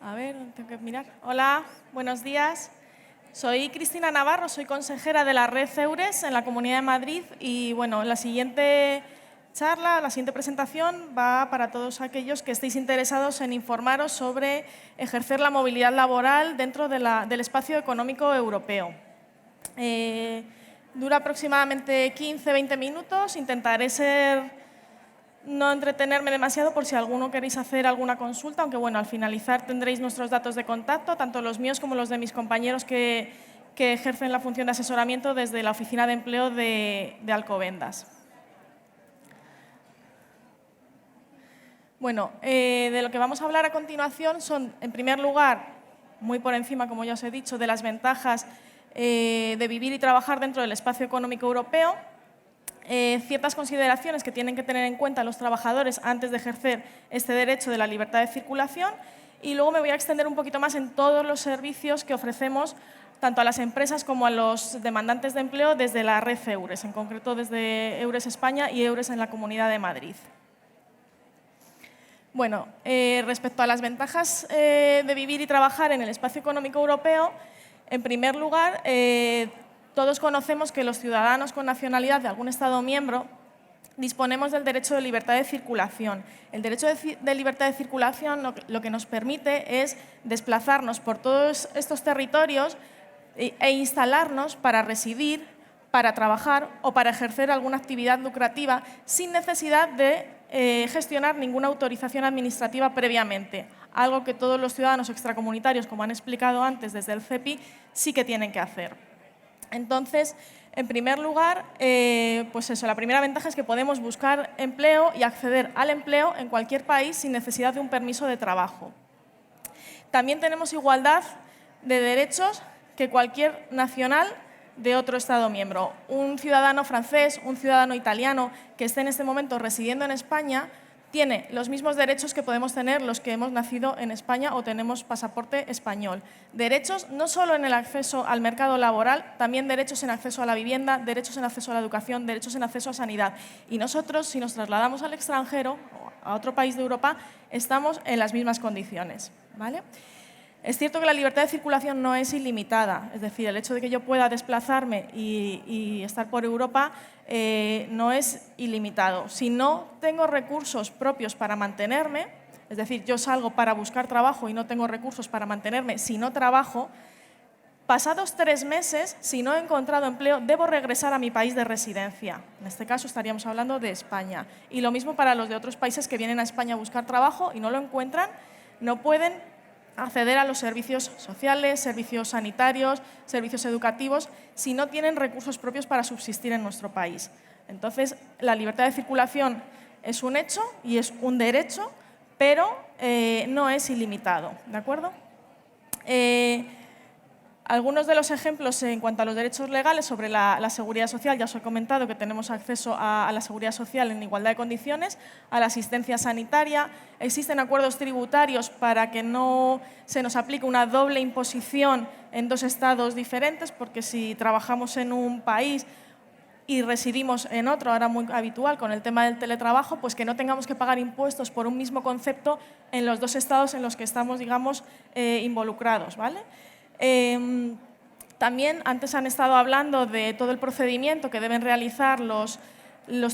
A ver, tengo que mirar. Hola, buenos días. Soy Cristina Navarro, soy consejera de la red EURES en la Comunidad de Madrid y bueno, la siguiente charla, la siguiente presentación va para todos aquellos que estéis interesados en informaros sobre ejercer la movilidad laboral dentro del espacio económico europeo. Dura aproximadamente 15-20 minutos, intentaré no entretenerme demasiado por si alguno queréis hacer alguna consulta, aunque bueno, al finalizar tendréis nuestros datos de contacto, tanto los míos como los de mis compañeros que ejercen la función de asesoramiento desde la Oficina de Empleo de Alcobendas. Bueno, de lo que vamos a hablar a continuación son, en primer lugar, muy por encima, como ya os he dicho, de las ventajas de vivir y trabajar dentro del espacio económico europeo, ciertas consideraciones que tienen que tener en cuenta los trabajadores antes de ejercer este derecho de la libertad de circulación y luego me voy a extender un poquito más en todos los servicios que ofrecemos tanto a las empresas como a los demandantes de empleo desde la red EURES, en concreto desde EURES España y EURES en la Comunidad de Madrid. Bueno, respecto a las ventajas de vivir y trabajar en el espacio económico europeo, en primer lugar, todos conocemos que los ciudadanos con nacionalidad de algún Estado miembro disponemos del derecho de libertad de circulación. El derecho de libertad de circulación lo que nos permite es desplazarnos por todos estos territorios e instalarnos para residir, para trabajar o para ejercer alguna actividad lucrativa sin necesidad de gestionar ninguna autorización administrativa previamente, algo que todos los ciudadanos extracomunitarios, como han explicado antes desde el CEPI, sí que tienen que hacer. Entonces, en primer lugar, pues eso, la primera ventaja es que podemos buscar empleo y acceder al empleo en cualquier país sin necesidad de un permiso de trabajo. También tenemos igualdad de derechos que cualquier nacional de otro Estado miembro. Un ciudadano francés, un ciudadano italiano que esté en este momento residiendo en España tiene los mismos derechos que podemos tener los que hemos nacido en España o tenemos pasaporte español. Derechos no solo en el acceso al mercado laboral, también derechos en acceso a la vivienda, derechos en acceso a la educación, derechos en acceso a sanidad. Y nosotros, si nos trasladamos al extranjero o a otro país de Europa, estamos en las mismas condiciones, ¿vale? Es cierto que la libertad de circulación no es ilimitada, es decir, el hecho de que yo pueda desplazarme y estar por Europa no es ilimitado. Si no tengo recursos propios para mantenerme, es decir, yo salgo para buscar trabajo y no tengo recursos para mantenerme si no trabajo, pasados 3 meses, si no he encontrado empleo, debo regresar a mi país de residencia. En este caso estaríamos hablando de España. Y lo mismo para los de otros países que vienen a España a buscar trabajo y no lo encuentran, no pueden acceder a los servicios sociales, servicios sanitarios, servicios educativos, si no tienen recursos propios para subsistir en nuestro país. Entonces, la libertad de circulación es un hecho y es un derecho, pero no es ilimitado, ¿de acuerdo? Algunos de los ejemplos en cuanto a los derechos legales sobre la seguridad social, ya os he comentado que tenemos acceso a la seguridad social en igualdad de condiciones, a la asistencia sanitaria, existen acuerdos tributarios para que no se nos aplique una doble imposición en 2 estados diferentes, porque si trabajamos en un país y residimos en otro, ahora muy habitual con el tema del teletrabajo, pues que no tengamos que pagar impuestos por un mismo concepto en los 2 estados en los que estamos, digamos, involucrados, ¿vale? También antes han estado hablando de todo el procedimiento que deben realizar los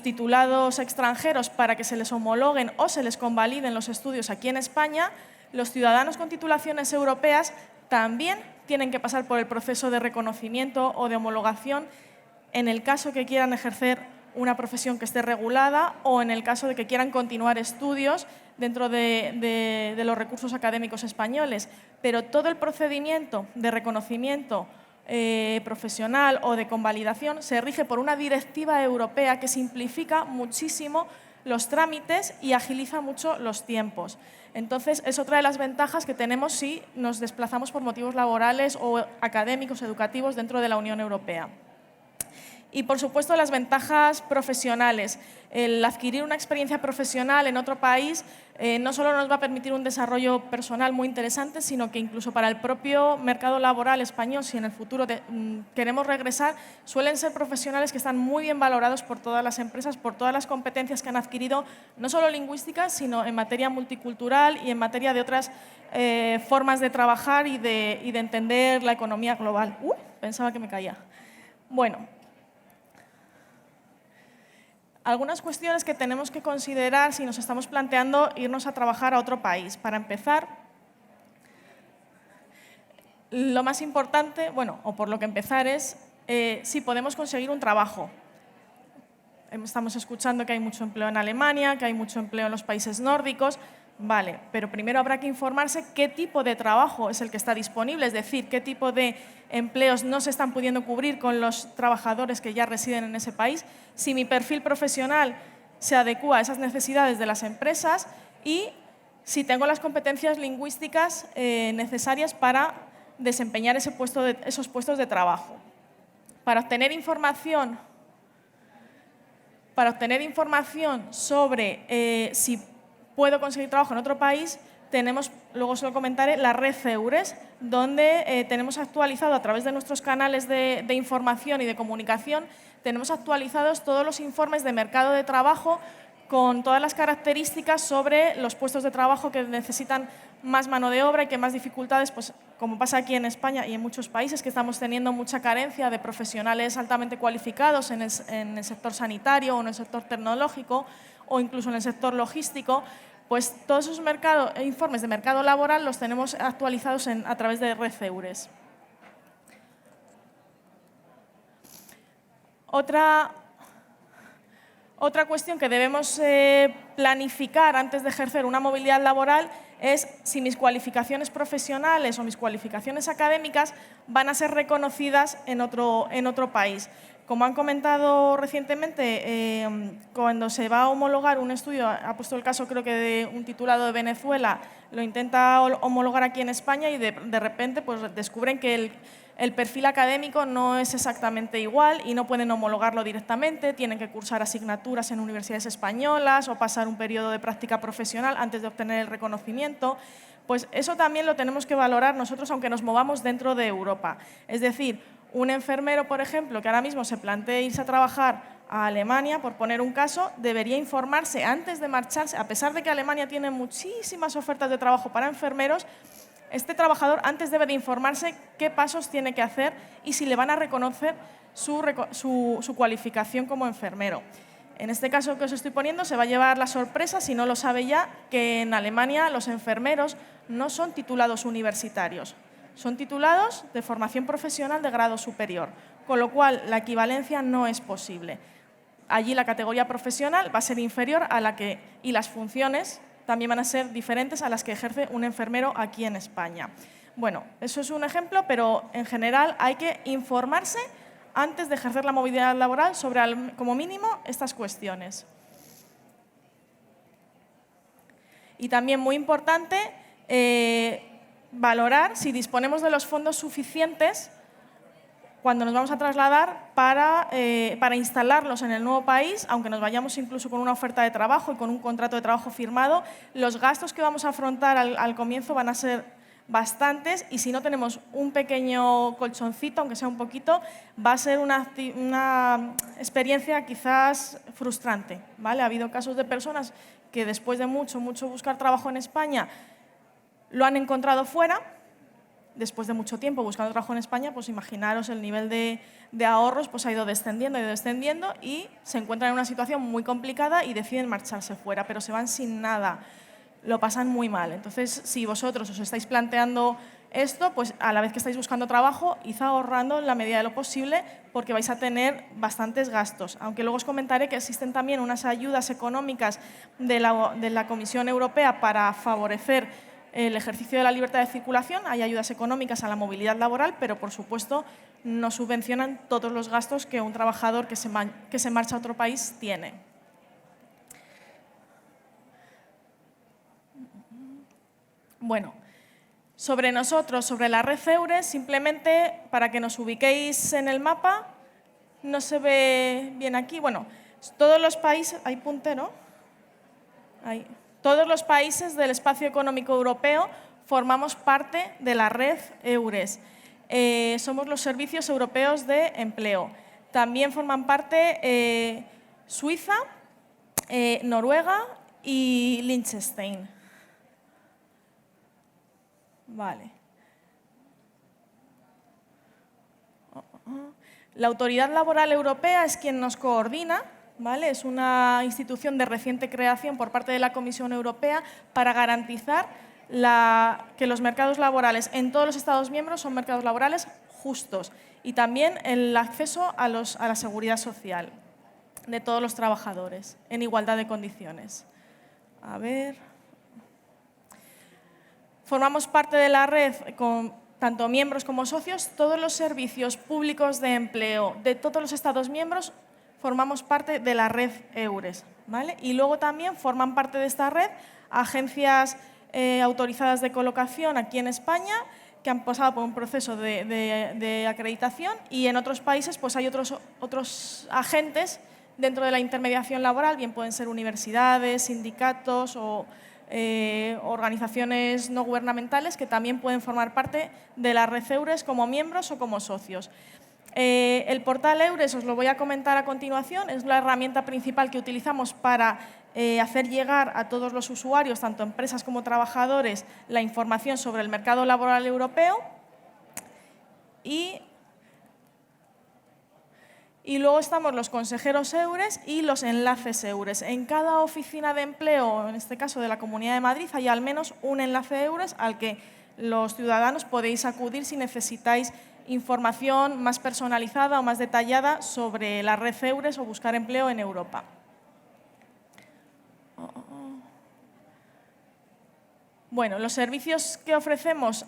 titulados extranjeros para que se les homologuen o se les convaliden los estudios aquí en España. Los ciudadanos con titulaciones europeas también tienen que pasar por el proceso de reconocimiento o de homologación en el caso que quieran ejercer una profesión que esté regulada o en el caso de que quieran continuar estudios dentro de los recursos académicos españoles. Pero todo el procedimiento de reconocimiento profesional o de convalidación se rige por una directiva europea que simplifica muchísimo los trámites y agiliza mucho los tiempos. Entonces, es otra de las ventajas que tenemos si nos desplazamos por motivos laborales o académicos, educativos dentro de la Unión Europea. Y, por supuesto, las ventajas profesionales. El adquirir una experiencia profesional en otro país no solo nos va a permitir un desarrollo personal muy interesante, sino que incluso para el propio mercado laboral español, si en el futuro queremos regresar, suelen ser profesionales que están muy bien valorados por todas las empresas, por todas las competencias que han adquirido, no solo lingüísticas, sino en materia multicultural y en materia de otras formas de trabajar y de entender la economía global. Pensaba que me caía. Bueno. Algunas cuestiones que tenemos que considerar si nos estamos planteando irnos a trabajar a otro país. Para empezar, lo más importante, bueno, o por lo que empezar es si podemos conseguir un trabajo. Estamos escuchando que hay mucho empleo en Alemania, que hay mucho empleo en los países nórdicos. Vale, pero primero habrá que informarse qué tipo de trabajo es el que está disponible, es decir, qué tipo de empleos no se están pudiendo cubrir con los trabajadores que ya residen en ese país, si mi perfil profesional se adecúa a esas necesidades de las empresas y si tengo las competencias lingüísticas necesarias para desempeñar esos puestos de trabajo. Para obtener información sobre si puedo conseguir trabajo en otro país, tenemos, luego os lo comentaré, la red EURES, donde tenemos actualizado a través de nuestros canales de información y de comunicación, tenemos actualizados todos los informes de mercado de trabajo con todas las características sobre los puestos de trabajo que necesitan más mano de obra y que más dificultades, pues, como pasa aquí en España y en muchos países, que estamos teniendo mucha carencia de profesionales altamente cualificados en el sector sanitario o en el sector tecnológico o incluso en el sector logístico, pues todos esos informes de mercado laboral los tenemos actualizados a través de Red EURES. Otra cuestión que debemos planificar antes de ejercer una movilidad laboral es si mis cualificaciones profesionales o mis cualificaciones académicas van a ser reconocidas en otro país. Como han comentado recientemente, cuando se va a homologar un estudio, ha puesto el caso creo que de un titulado de Venezuela, lo intenta homologar aquí en España y de repente pues, descubren que el perfil académico no es exactamente igual y no pueden homologarlo directamente, tienen que cursar asignaturas en universidades españolas o pasar un periodo de práctica profesional antes de obtener el reconocimiento. Pues eso también lo tenemos que valorar nosotros aunque nos movamos dentro de Europa. Es decir, un enfermero, por ejemplo, que ahora mismo se plantee irse a trabajar a Alemania, por poner un caso, debería informarse antes de marcharse, a pesar de que Alemania tiene muchísimas ofertas de trabajo para enfermeros, este trabajador antes debe de informarse qué pasos tiene que hacer y si le van a reconocer su cualificación como enfermero. En este caso que os estoy poniendo se va a llevar la sorpresa, si no lo sabe ya, que en Alemania los enfermeros no son titulados universitarios, son titulados de formación profesional de grado superior, con lo cual la equivalencia no es posible. Allí la categoría profesional va a ser inferior a la que, y las funciones también van a ser diferentes a las que ejerce un enfermero aquí en España. Bueno, eso es un ejemplo, pero en general hay que informarse antes de ejercer la movilidad laboral sobre, como mínimo, estas cuestiones. Y también muy importante, valorar si disponemos de los fondos suficientes cuando nos vamos a trasladar para instalarlos en el nuevo país, aunque nos vayamos incluso con una oferta de trabajo y con un contrato de trabajo firmado, los gastos que vamos a afrontar al comienzo van a ser bastantes y si no tenemos un pequeño colchoncito, aunque sea un poquito, va a ser una experiencia quizás frustrante, ¿vale? Ha habido casos de personas que después de mucho buscar trabajo en España lo han encontrado fuera. Después de mucho tiempo buscando trabajo en España, pues imaginaros el nivel de ahorros pues ha ido descendiendo y se encuentran en una situación muy complicada y deciden marcharse fuera, pero se van sin nada, lo pasan muy mal. Entonces, si vosotros os estáis planteando esto, pues a la vez que estáis buscando trabajo, id ahorrando en la medida de lo posible porque vais a tener bastantes gastos. Aunque luego os comentaré que existen también unas ayudas económicas de la Comisión Europea para favorecer el ejercicio de la libertad de circulación, hay ayudas económicas a la movilidad laboral, pero por supuesto no subvencionan todos los gastos que un trabajador que se marcha a otro país tiene. Bueno, sobre nosotros, sobre la red EURES, simplemente para que nos ubiquéis en el mapa, no se ve bien aquí. Bueno, todos los países, ¿hay puntero? Ahí. Todos los países del Espacio Económico Europeo formamos parte de la red EURES. Somos los servicios europeos de empleo. También forman parte Suiza, Noruega y Liechtenstein. Vale. La Autoridad Laboral Europea es quien nos coordina, ¿vale? Es una institución de reciente creación por parte de la Comisión Europea para garantizar que los mercados laborales en todos los Estados miembros son mercados laborales justos y también el acceso a la seguridad social de todos los trabajadores en igualdad de condiciones. A ver. Formamos parte de la red con tanto miembros como socios. Todos los servicios públicos de empleo de todos los Estados miembros formamos parte de la red EURES, ¿vale? Y luego también forman parte de esta red agencias autorizadas de colocación aquí en España que han pasado por un proceso de acreditación y en otros países pues hay otros agentes dentro de la intermediación laboral, bien pueden ser universidades, sindicatos o organizaciones no gubernamentales que también pueden formar parte de la red EURES como miembros o como socios. El portal EURES, os lo voy a comentar a continuación, es la herramienta principal que utilizamos para hacer llegar a todos los usuarios, tanto empresas como trabajadores, la información sobre el mercado laboral europeo. Y luego estamos los consejeros EURES y los enlaces EURES. En cada oficina de empleo, en este caso de la Comunidad de Madrid, hay al menos un enlace EURES al que los ciudadanos podéis acudir si necesitáis información más personalizada o más detallada sobre la red EURES o buscar empleo en Europa. Bueno, los servicios que ofrecemos,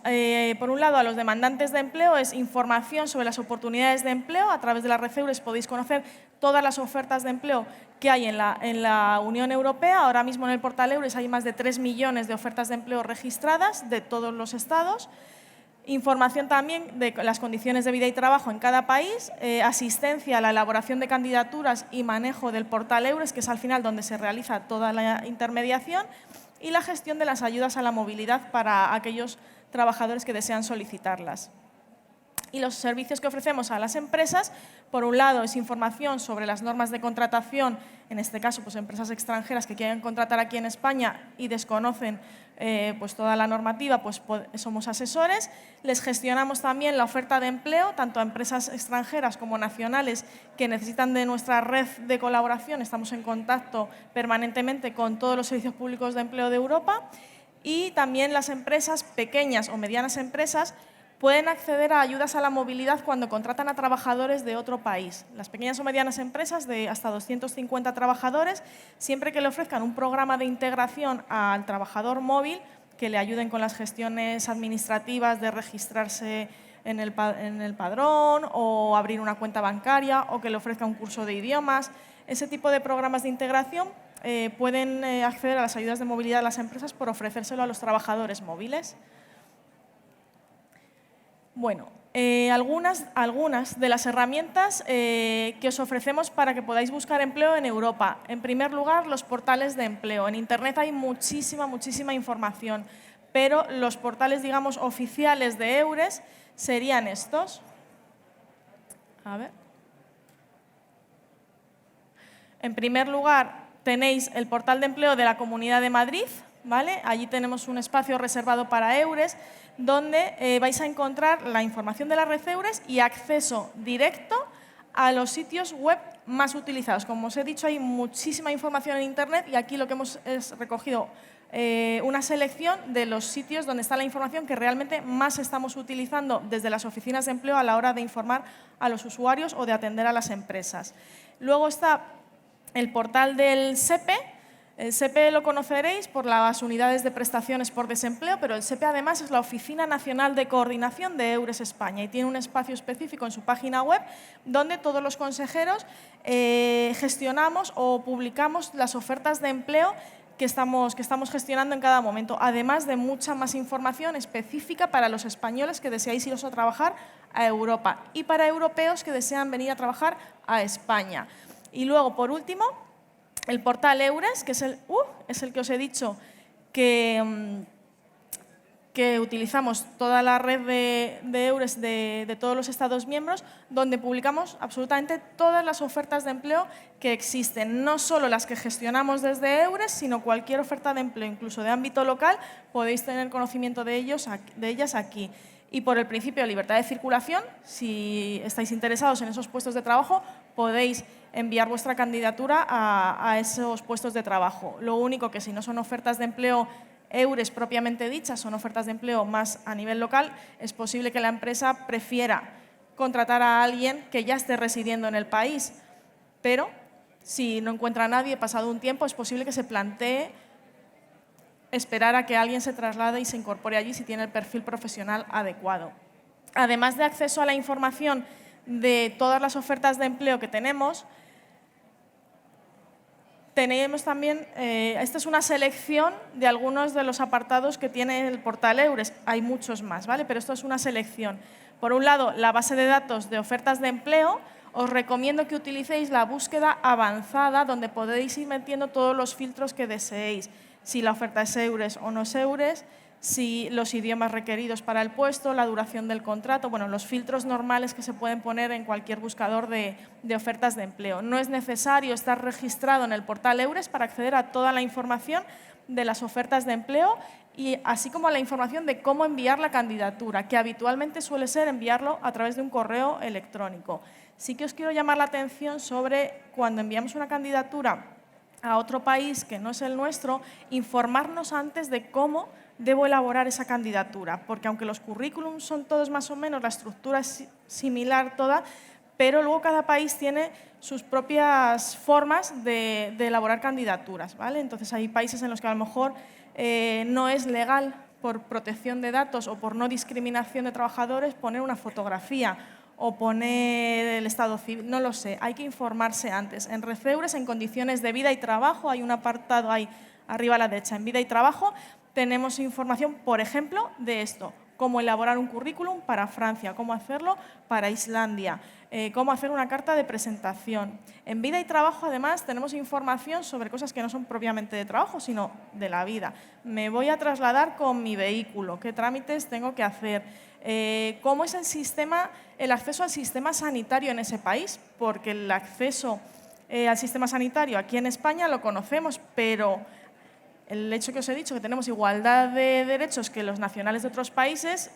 por un lado, a los demandantes de empleo es información sobre las oportunidades de empleo. A través de la red EURES podéis conocer todas las ofertas de empleo que hay en la Unión Europea. Ahora mismo en el portal EURES hay más de 3 millones de ofertas de empleo registradas de todos los estados. Información también de las condiciones de vida y trabajo en cada país, asistencia a la elaboración de candidaturas y manejo del portal EURES, que es al final donde se realiza toda la intermediación, y la gestión de las ayudas a la movilidad para aquellos trabajadores que desean solicitarlas. Y los servicios que ofrecemos a las empresas, por un lado, es información sobre las normas de contratación, en este caso, pues empresas extranjeras que quieren contratar aquí en España y desconocen pues toda la normativa, pues somos asesores. Les gestionamos también la oferta de empleo, tanto a empresas extranjeras como nacionales que necesitan de nuestra red de colaboración. Estamos en contacto permanentemente con todos los servicios públicos de empleo de Europa y también las empresas, pequeñas o medianas empresas, pueden acceder a ayudas a la movilidad cuando contratan a trabajadores de otro país. Las pequeñas o medianas empresas de hasta 250 trabajadores, siempre que le ofrezcan un programa de integración al trabajador móvil, que le ayuden con las gestiones administrativas de registrarse en el padrón o abrir una cuenta bancaria o que le ofrezca un curso de idiomas, ese tipo de programas de integración pueden acceder a las ayudas de movilidad de las empresas por ofrecérselo a los trabajadores móviles. Bueno, algunas de las herramientas que os ofrecemos para que podáis buscar empleo en Europa. En primer lugar, los portales de empleo. En Internet hay muchísima información, pero los portales, digamos, oficiales de EURES serían estos. A ver. En primer lugar, tenéis el portal de empleo de la Comunidad de Madrid, ¿vale? Allí tenemos un espacio reservado para EURES, donde vais a encontrar la información de la red EURES y acceso directo a los sitios web más utilizados. Como os he dicho, hay muchísima información en Internet y aquí lo que hemos es recogido una selección de los sitios donde está la información que realmente más estamos utilizando desde las oficinas de empleo a la hora de informar a los usuarios o de atender a las empresas. Luego está el portal del SEPE. El SEPE lo conoceréis por las unidades de prestaciones por desempleo, pero el SEPE además es la Oficina Nacional de Coordinación de EURES España y tiene un espacio específico en su página web donde todos los consejeros gestionamos o publicamos las ofertas de empleo que estamos gestionando en cada momento, además de mucha más información específica para los españoles que deseáis iros a trabajar a Europa y para europeos que desean venir a trabajar a España. Y luego, por último, el portal EURES, que es el que os he dicho que utilizamos toda la red de EURES de todos los Estados miembros, donde publicamos absolutamente todas las ofertas de empleo que existen, no solo las que gestionamos desde EURES, sino cualquier oferta de empleo, incluso de ámbito local, podéis tener conocimiento de ellas aquí. Y por el principio de libertad de circulación, si estáis interesados en esos puestos de trabajo, podéis enviar vuestra candidatura a esos puestos de trabajo. Lo único que si no son ofertas de empleo EURES propiamente dichas, son ofertas de empleo más a nivel local, es posible que la empresa prefiera contratar a alguien que ya esté residiendo en el país, pero si no encuentra a nadie pasado un tiempo, es posible que se plantee esperar a que alguien se traslade y se incorpore allí si tiene el perfil profesional adecuado. Además de acceso a la información de todas las ofertas de empleo que tenemos también, esta es una selección de algunos de los apartados que tiene el portal EURES. Hay muchos más, ¿vale? Pero esto es una selección. Por un lado, la base de datos de ofertas de empleo. Os recomiendo que utilicéis la búsqueda avanzada, donde podéis ir metiendo todos los filtros que deseéis. Si la oferta es EURES o no es EURES, si los idiomas requeridos para el puesto, la duración del contrato, bueno, los filtros normales que se pueden poner en cualquier buscador de ofertas de empleo. No es necesario estar registrado en el portal EURES para acceder a toda la información de las ofertas de empleo y así como a la información de cómo enviar la candidatura, que habitualmente suele ser enviarlo a través de un correo electrónico. Sí que os quiero llamar la atención sobre cuando enviamos una candidatura a otro país que no es el nuestro, informarnos antes de cómo debo elaborar esa candidatura, porque aunque los currículums son todos más o menos, la estructura es similar toda, pero luego cada país tiene sus propias formas de elaborar candidaturas, ¿vale? Entonces hay países en los que a lo mejor no es legal por protección de datos o por no discriminación de trabajadores poner una fotografía o poner el estado civil, no lo sé, hay que informarse antes. En RECEURES, en condiciones de vida y trabajo, hay un apartado ahí arriba a la derecha, en vida y trabajo, tenemos información, por ejemplo, de esto, cómo elaborar un currículum para Francia, cómo hacerlo para Islandia, cómo hacer una carta de presentación. En vida y trabajo, además, tenemos información sobre cosas que no son propiamente de trabajo, sino de la vida. Me voy a trasladar con mi vehículo, qué trámites tengo que hacer, cómo es el acceso al sistema sanitario en ese país, porque el acceso al sistema sanitario aquí en España lo conocemos, pero el hecho que os he dicho, que tenemos igualdad de derechos que los nacionales de otros países,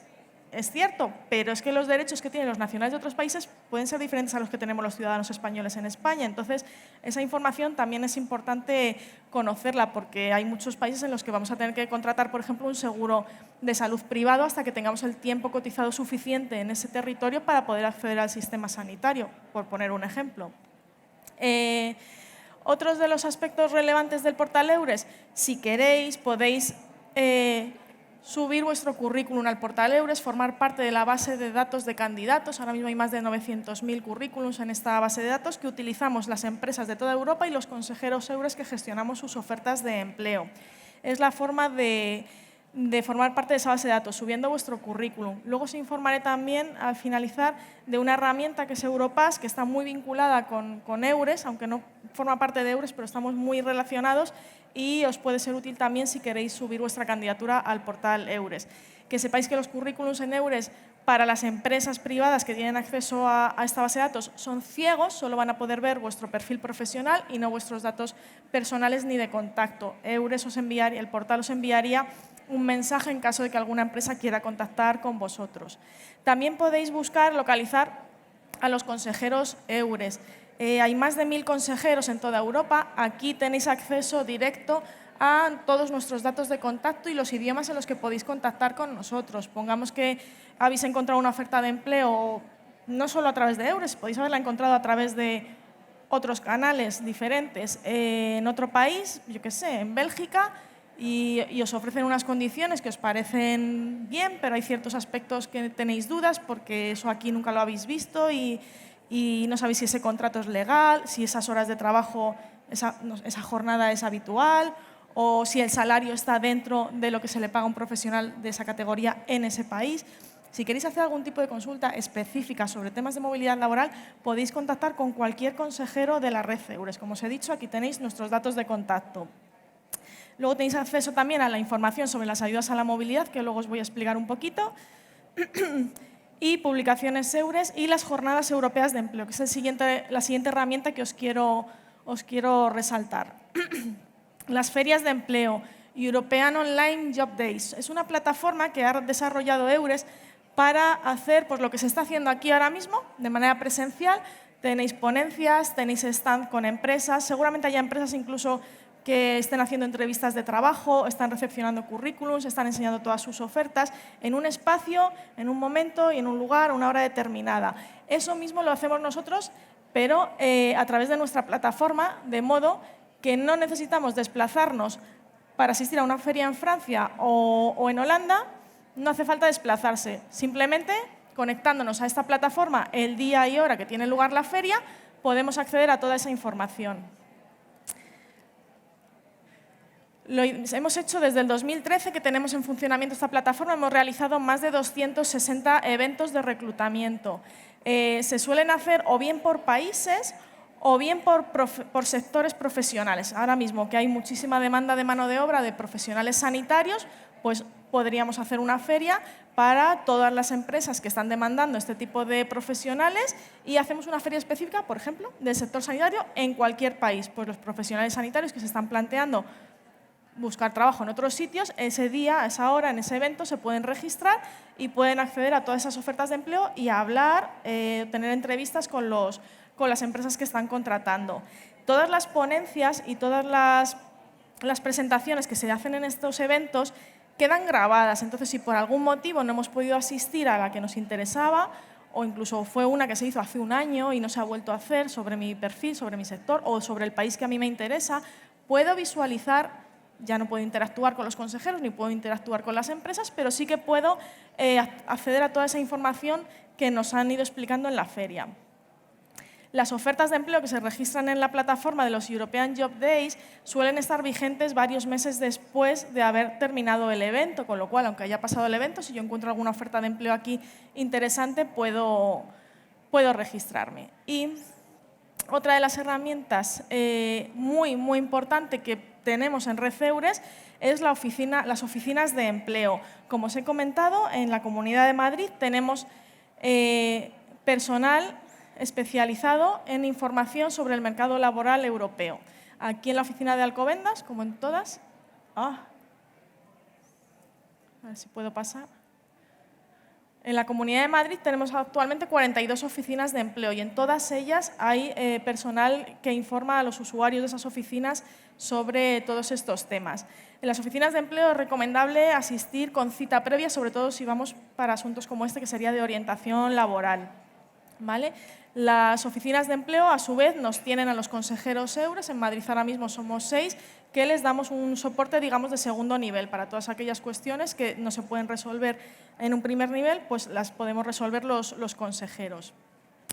es cierto, pero es que los derechos que tienen los nacionales de otros países pueden ser diferentes a los que tenemos los ciudadanos españoles en España. Entonces, esa información también es importante conocerla, porque hay muchos países en los que vamos a tener que contratar, por ejemplo, un seguro de salud privado hasta que tengamos el tiempo cotizado suficiente en ese territorio para poder acceder al sistema sanitario, por poner un ejemplo. Otros de los aspectos relevantes del portal EURES, si queréis, podéis subir vuestro currículum al portal EURES, formar parte de la base de datos de candidatos. Ahora mismo hay más de 900.000 currículums en esta base de datos que utilizamos las empresas de toda Europa y los consejeros EURES que gestionamos sus ofertas de empleo. Es la forma de formar parte de esa base de datos, subiendo vuestro currículum. Luego os informaré también, al finalizar, de una herramienta que es Europass, que está muy vinculada con EURES, aunque no forma parte de EURES, pero estamos muy relacionados y os puede ser útil también si queréis subir vuestra candidatura al portal EURES. Que sepáis que los currículums en EURES para las empresas privadas que tienen acceso a esta base de datos son ciegos, solo van a poder ver vuestro perfil profesional y no vuestros datos personales ni de contacto. EURES el portal os enviaría un mensaje en caso de que alguna empresa quiera contactar con vosotros. También podéis buscar, localizar a los consejeros EURES. Hay más de 1000 consejeros en toda Europa. Aquí tenéis acceso directo a todos nuestros datos de contacto y los idiomas en los que podéis contactar con nosotros. Pongamos que habéis encontrado una oferta de empleo no solo a través de EURES, podéis haberla encontrado a través de otros canales diferentes en otro país, yo qué sé, en Bélgica, y os ofrecen unas condiciones que os parecen bien, pero hay ciertos aspectos que tenéis dudas porque eso aquí nunca lo habéis visto y no sabéis si ese contrato es legal, si esas horas de trabajo, esa jornada es habitual o si el salario está dentro de lo que se le paga a un profesional de esa categoría en ese país. Si queréis hacer algún tipo de consulta específica sobre temas de movilidad laboral, podéis contactar con cualquier consejero de la red EURES. Como os he dicho, aquí tenéis nuestros datos de contacto. Luego tenéis acceso también a la información sobre las ayudas a la movilidad, que luego os voy a explicar un poquito, y publicaciones EURES y las jornadas europeas de empleo, que es la siguiente herramienta que os quiero resaltar. Las ferias de empleo, European Online Job Days. Es una plataforma que ha desarrollado EURES para hacer pues, lo que se está haciendo aquí ahora mismo, de manera presencial. Tenéis ponencias, tenéis stand con empresas, seguramente haya empresas incluso que estén haciendo entrevistas de trabajo, están recepcionando currículums, están enseñando todas sus ofertas en un espacio, en un momento y en un lugar, a una hora determinada. Eso mismo lo hacemos nosotros, pero a través de nuestra plataforma, de modo que no necesitamos desplazarnos para asistir a una feria en Francia o en Holanda, no hace falta desplazarse. Simplemente, conectándonos a esta plataforma el día y hora que tiene lugar la feria, podemos acceder a toda esa información. Lo hemos hecho desde el 2013 que tenemos en funcionamiento esta plataforma. Hemos realizado más de 260 eventos de reclutamiento. Se suelen hacer o bien por países o bien por sectores profesionales. Ahora mismo que hay muchísima demanda de mano de obra de profesionales sanitarios, pues podríamos hacer una feria para todas las empresas que están demandando este tipo de profesionales y hacemos una feria específica, por ejemplo, del sector sanitario en cualquier país. Pues los profesionales sanitarios que se están planteando buscar trabajo en otros sitios, ese día, a esa hora, en ese evento, se pueden registrar y pueden acceder a todas esas ofertas de empleo y hablar, tener entrevistas con las empresas que están contratando. Todas las ponencias y todas las presentaciones que se hacen en estos eventos quedan grabadas. Entonces, si por algún motivo no hemos podido asistir a la que nos interesaba, o incluso fue una que se hizo hace un año y no se ha vuelto a hacer sobre mi perfil, sobre mi sector o sobre el país que a mí me interesa, puedo visualizar. Ya no puedo interactuar con los consejeros ni puedo interactuar con las empresas, pero sí que puedo acceder a toda esa información que nos han ido explicando en la feria. Las ofertas de empleo que se registran en la plataforma de los European Job Days suelen estar vigentes varios meses después de haber terminado el evento, con lo cual, aunque haya pasado el evento, si yo encuentro alguna oferta de empleo aquí interesante, puedo registrarme. Y otra de las herramientas muy importante que tenemos en Red EURES es las oficinas de empleo. Como os he comentado, en la Comunidad de Madrid tenemos personal especializado en información sobre el mercado laboral europeo. Aquí en la oficina de Alcobendas, como en todas. A ver si puedo pasar. En la Comunidad de Madrid tenemos actualmente 42 oficinas de empleo y en todas ellas hay personal que informa a los usuarios de esas oficinas sobre todos estos temas. En las oficinas de empleo es recomendable asistir con cita previa, sobre todo si vamos para asuntos como este, que sería de orientación laboral. ¿Vale? Las oficinas de empleo, a su vez, nos tienen a los consejeros EURES. En Madrid ahora mismo somos 6, que les damos un soporte, digamos, de segundo nivel para todas aquellas cuestiones que no se pueden resolver en un primer nivel, pues las podemos resolver los consejeros.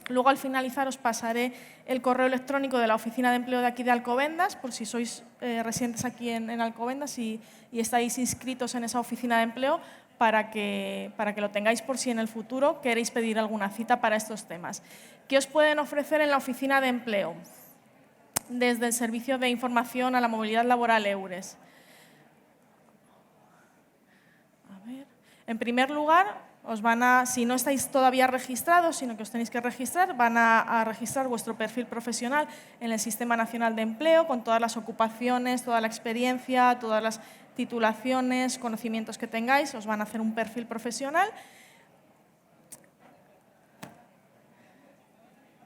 Luego, al finalizar, os pasaré el correo electrónico de la oficina de empleo de aquí de Alcobendas, por si sois residentes aquí en Alcobendas y estáis inscritos en esa oficina de empleo, para que lo tengáis por si en el futuro queréis pedir alguna cita para estos temas. ¿Qué os pueden ofrecer en la oficina de empleo? Desde el Servicio de Información a la Movilidad Laboral EURES. A ver. En primer lugar, si no estáis todavía registrados, sino que os tenéis que registrar, van a registrar vuestro perfil profesional en el Sistema Nacional de Empleo, con todas las ocupaciones, toda la experiencia, todas las titulaciones, conocimientos que tengáis, os van a hacer un perfil profesional.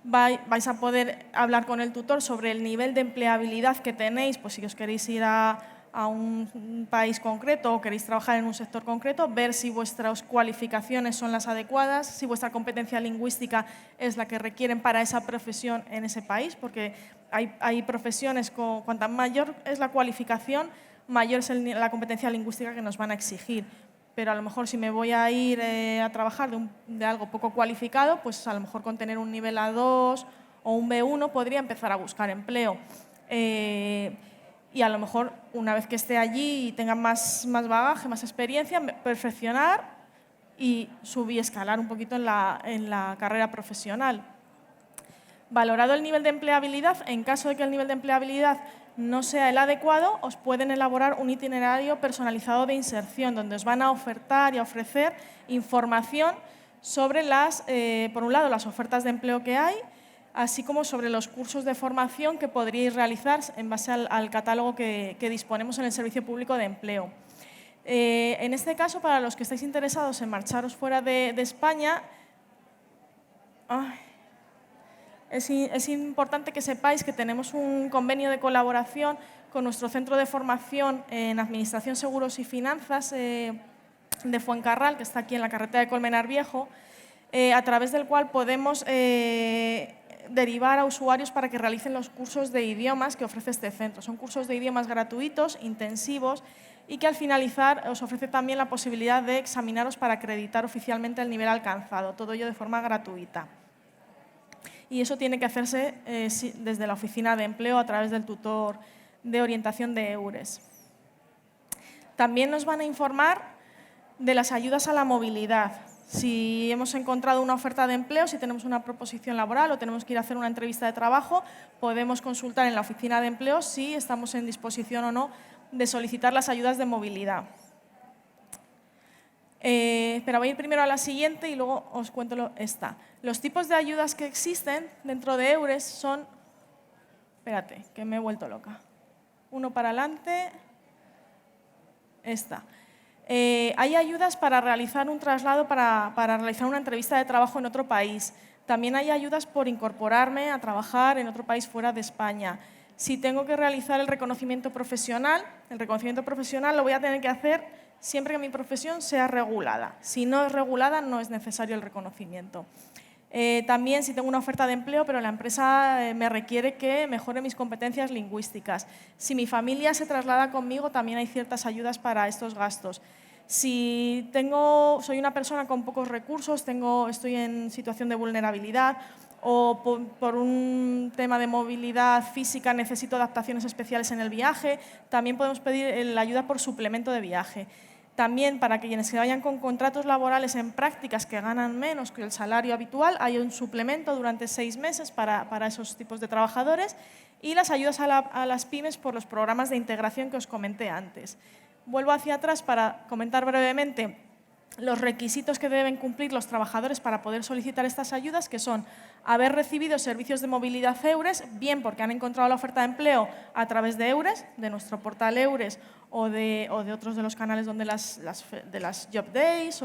Vais a poder hablar con el tutor sobre el nivel de empleabilidad que tenéis, pues si os queréis ir a un país concreto o queréis trabajar en un sector concreto, ver si vuestras cualificaciones son las adecuadas, si vuestra competencia lingüística es la que requieren para esa profesión en ese país, porque hay profesiones, cuanta mayor es la cualificación, mayor es la competencia lingüística que nos van a exigir. Pero a lo mejor si me voy a ir a trabajar de algo poco cualificado, pues a lo mejor con tener un nivel A2 o un B1 podría empezar a buscar empleo. y a lo mejor una vez que esté allí y tenga más bagaje, más experiencia, perfeccionar y subir y escalar un poquito en la carrera profesional. Valorado el nivel de empleabilidad, en caso de que el nivel de empleabilidad no sea el adecuado, os pueden elaborar un itinerario personalizado de inserción, donde os van a ofertar y a ofrecer información sobre por un lado, las ofertas de empleo que hay, así como sobre los cursos de formación que podríais realizar en base al catálogo que disponemos en el Servicio Público de Empleo. En este caso, para los que estáis interesados en marcharos fuera de España, es importante que sepáis que tenemos un convenio de colaboración con nuestro centro de formación en Administración, Seguros y Finanzas de Fuencarral, que está aquí en la carretera de Colmenar Viejo, a través del cual podemos derivar a usuarios para que realicen los cursos de idiomas que ofrece este centro. Son cursos de idiomas gratuitos, intensivos, y que al finalizar os ofrece también la posibilidad de examinaros para acreditar oficialmente el nivel alcanzado, todo ello de forma gratuita. Y eso tiene que hacerse desde la oficina de empleo a través del tutor de orientación de EURES. También nos van a informar de las ayudas a la movilidad. Si hemos encontrado una oferta de empleo, si tenemos una proposición laboral o tenemos que ir a hacer una entrevista de trabajo, podemos consultar en la oficina de empleo si estamos en disposición o no de solicitar las ayudas de movilidad. Pero voy a ir primero a la siguiente y luego os cuento esta. Los tipos de ayudas que existen dentro de EURES son… Espérate, que me he vuelto loca. Uno para adelante. Esta. Hay ayudas para realizar un traslado, para realizar una entrevista de trabajo en otro país. También hay ayudas por incorporarme a trabajar en otro país fuera de España. Si tengo que realizar el reconocimiento profesional lo voy a tener que hacer siempre que mi profesión sea regulada. Si no es regulada, no es necesario el reconocimiento. También si tengo una oferta de empleo, pero la empresa me requiere que mejore mis competencias lingüísticas. Si mi familia se traslada conmigo, también hay ciertas ayudas para estos gastos. Si soy una persona con pocos recursos, estoy en situación de vulnerabilidad o por un tema de movilidad física necesito adaptaciones especiales en el viaje, también podemos pedir la ayuda por suplemento de viaje. También para quienes se vayan con contratos laborales en prácticas que ganan menos que el salario habitual, hay un suplemento durante 6 meses para esos tipos de trabajadores y las ayudas a las pymes por los programas de integración que os comenté antes. Vuelvo hacia atrás para comentar brevemente los requisitos que deben cumplir los trabajadores para poder solicitar estas ayudas, que son haber recibido servicios de movilidad EURES, bien porque han encontrado la oferta de empleo a través de EURES, de nuestro portal EURES o de otros de los canales donde de las Job Days,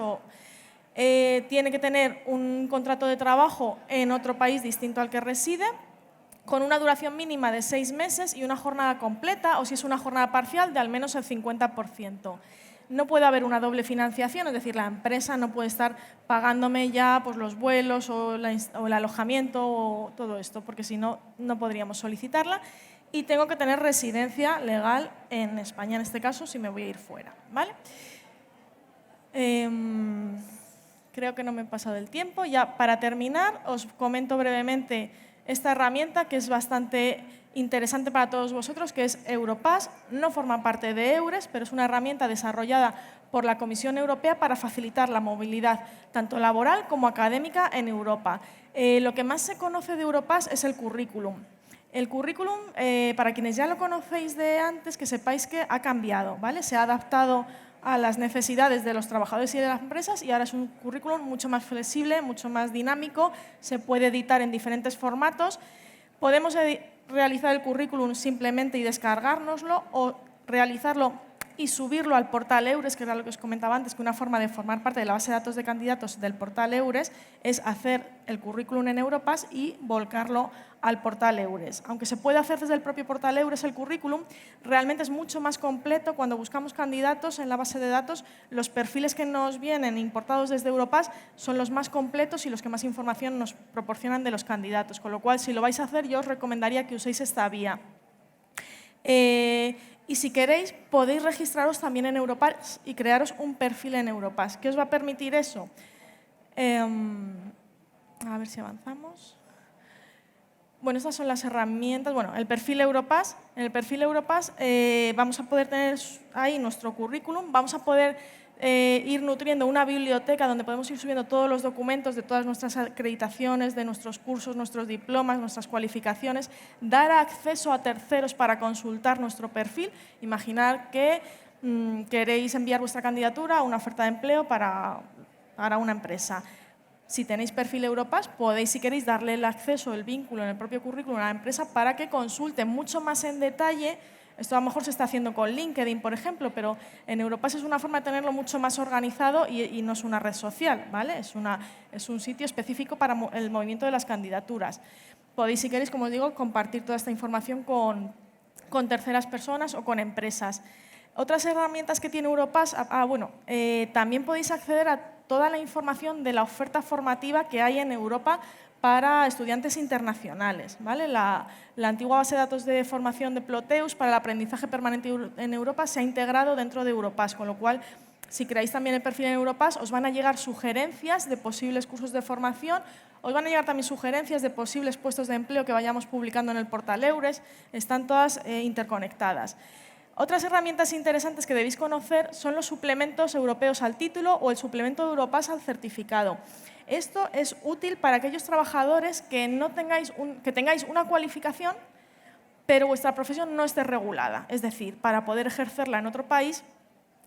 tiene que tener un contrato de trabajo en otro país distinto al que reside, con una duración mínima de 6 meses y una jornada completa, o si es una jornada parcial, de al menos el 50%. No puede haber una doble financiación, es decir, la empresa no puede estar pagándome ya pues, los vuelos o el alojamiento o todo esto, porque si no, no podríamos solicitarla. Y tengo que tener residencia legal en España, en este caso, si me voy a ir fuera, ¿vale? Creo que no me he pasado el tiempo. Ya para terminar, os comento brevemente esta herramienta que es bastante interesante para todos vosotros, que es Europass. No forma parte de EURES, pero es una herramienta desarrollada por la Comisión Europea para facilitar la movilidad tanto laboral como académica en Europa. Lo que más se conoce de Europass es el currículum. El currículum, para quienes ya lo conocéis de antes, que sepáis que ha cambiado, ¿vale? Se ha adaptado a las necesidades de los trabajadores y de las empresas y ahora es un currículum mucho más flexible, mucho más dinámico, se puede editar en diferentes formatos. Podemos realizar el currículum simplemente y descargárnoslo o realizarlo y subirlo al portal EURES, que era lo que os comentaba antes, que una forma de formar parte de la base de datos de candidatos del portal EURES es hacer el currículum en Europass y volcarlo al portal EURES. Aunque se puede hacer desde el propio portal EURES el currículum, realmente es mucho más completo. Cuando buscamos candidatos en la base de datos, los perfiles que nos vienen importados desde Europass son los más completos y los que más información nos proporcionan de los candidatos. Con lo cual, si lo vais a hacer, yo os recomendaría que uséis esta vía. Y si queréis, podéis registraros también en Europass y crearos un perfil en Europass. ¿Qué os va a permitir eso? A ver si avanzamos. Bueno, estas son las herramientas. Bueno, el perfil Europass. En el perfil Europass vamos a poder tener ahí nuestro currículum, vamos a poder ir nutriendo una biblioteca donde podemos ir subiendo todos los documentos de todas nuestras acreditaciones, de nuestros cursos, nuestros diplomas, nuestras cualificaciones, dar acceso a terceros para consultar nuestro perfil. Imaginar que queréis enviar vuestra candidatura a una oferta de empleo para una empresa. Si tenéis perfil Europass, podéis, si queréis, darle el acceso, el vínculo en el propio currículum a la empresa para que consulte mucho más en detalle. Esto a lo mejor se está haciendo con LinkedIn, por ejemplo, pero en Europass es una forma de tenerlo mucho más organizado y no es una red social, ¿vale? Es un sitio específico para el movimiento de las candidaturas. Podéis, si queréis, como os digo, compartir toda esta información con terceras personas o con empresas. Otras herramientas que tiene Europass, también podéis acceder a toda la información de la oferta formativa que hay en Europa para estudiantes internacionales, ¿vale? La antigua base de datos de formación de Ploteus para el aprendizaje permanente en Europa se ha integrado dentro de Europass, con lo cual, si creáis también el perfil en Europass, os van a llegar sugerencias de posibles cursos de formación, os van a llegar también sugerencias de posibles puestos de empleo que vayamos publicando en el portal Eures, están todas interconectadas. Otras herramientas interesantes que debéis conocer son los suplementos europeos al título o el suplemento de Europass al certificado. Esto es útil para aquellos trabajadores que tengáis una cualificación, pero vuestra profesión no esté regulada. Es decir, para poder ejercerla en otro país,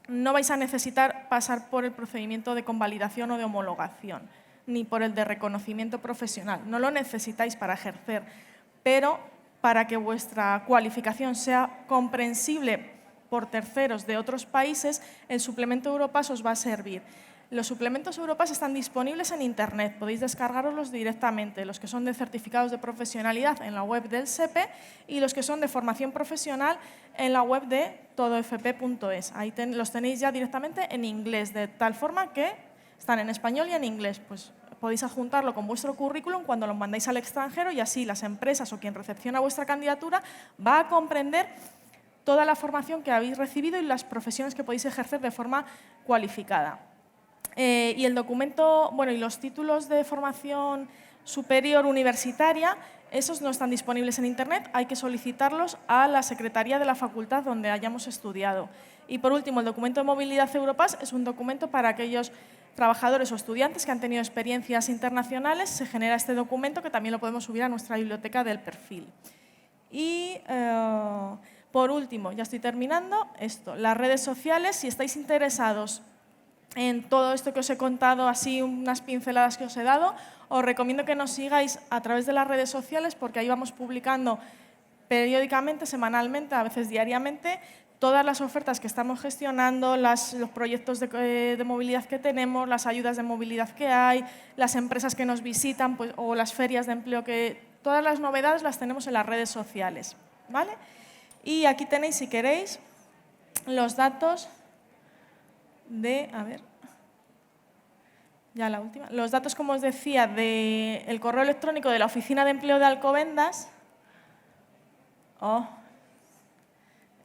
no vais a necesitar pasar por el procedimiento de convalidación o de homologación, ni por el de reconocimiento profesional. No lo necesitáis para ejercer, pero para que vuestra cualificación sea comprensible por terceros de otros países, el suplemento Europass os va a servir. Los suplementos Europass están disponibles en Internet, podéis descargarlos directamente, los que son de certificados de profesionalidad en la web del SEPE y los que son de formación profesional en la web de todofp.es. Ahí los tenéis ya directamente en inglés, de tal forma que están en español y en inglés. Pues podéis adjuntarlo con vuestro currículum cuando lo mandáis al extranjero y así las empresas o quien recepciona vuestra candidatura va a comprender toda la formación que habéis recibido y las profesiones que podéis ejercer de forma cualificada. Y el documento, y los títulos de formación superior universitaria, esos no están disponibles en Internet, hay que solicitarlos a la Secretaría de la facultad donde hayamos estudiado. Y por último, el documento de movilidad Europass es un documento para aquellos trabajadores o estudiantes que han tenido experiencias internacionales. Se genera este documento que también lo podemos subir a nuestra biblioteca del perfil. Y por último, ya estoy terminando, las redes sociales. Si estáis interesados en todo esto que os he contado, así unas pinceladas que os he dado, os recomiendo que nos sigáis a través de las redes sociales porque ahí vamos publicando periódicamente, semanalmente, a veces diariamente, todas las ofertas que estamos gestionando, los proyectos de movilidad que tenemos, las ayudas de movilidad que hay, las empresas que nos visitan o las ferias de empleo, todas las novedades las tenemos en las redes sociales, ¿vale? Y aquí tenéis, si queréis, los datos los datos, como os decía, del correo electrónico de la Oficina de Empleo de Alcobendas.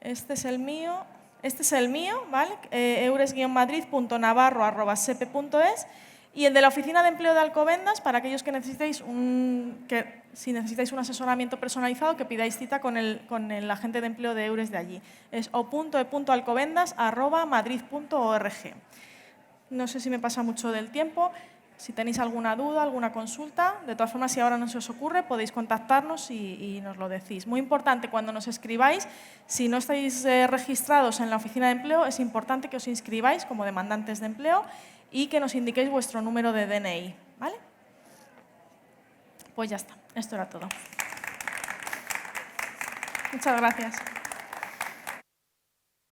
Este es el mío, ¿vale? eures-madrid.navarro@sepe.es. Y el de la Oficina de Empleo de Alcobendas, para aquellos que necesitéis si necesitáis un asesoramiento personalizado, que pidáis cita con el agente de empleo de Eures de allí. Es o.e.alcobendas@madrid.org. No sé si me pasa mucho del tiempo. Si tenéis alguna duda, alguna consulta, de todas formas, si ahora no se os ocurre, podéis contactarnos y nos lo decís. Muy importante, cuando nos escribáis, si no estáis registrados en la Oficina de Empleo, es importante que os inscribáis como demandantes de empleo y que nos indiquéis vuestro número de DNI, ¿vale? Pues ya está, esto era todo. Muchas gracias.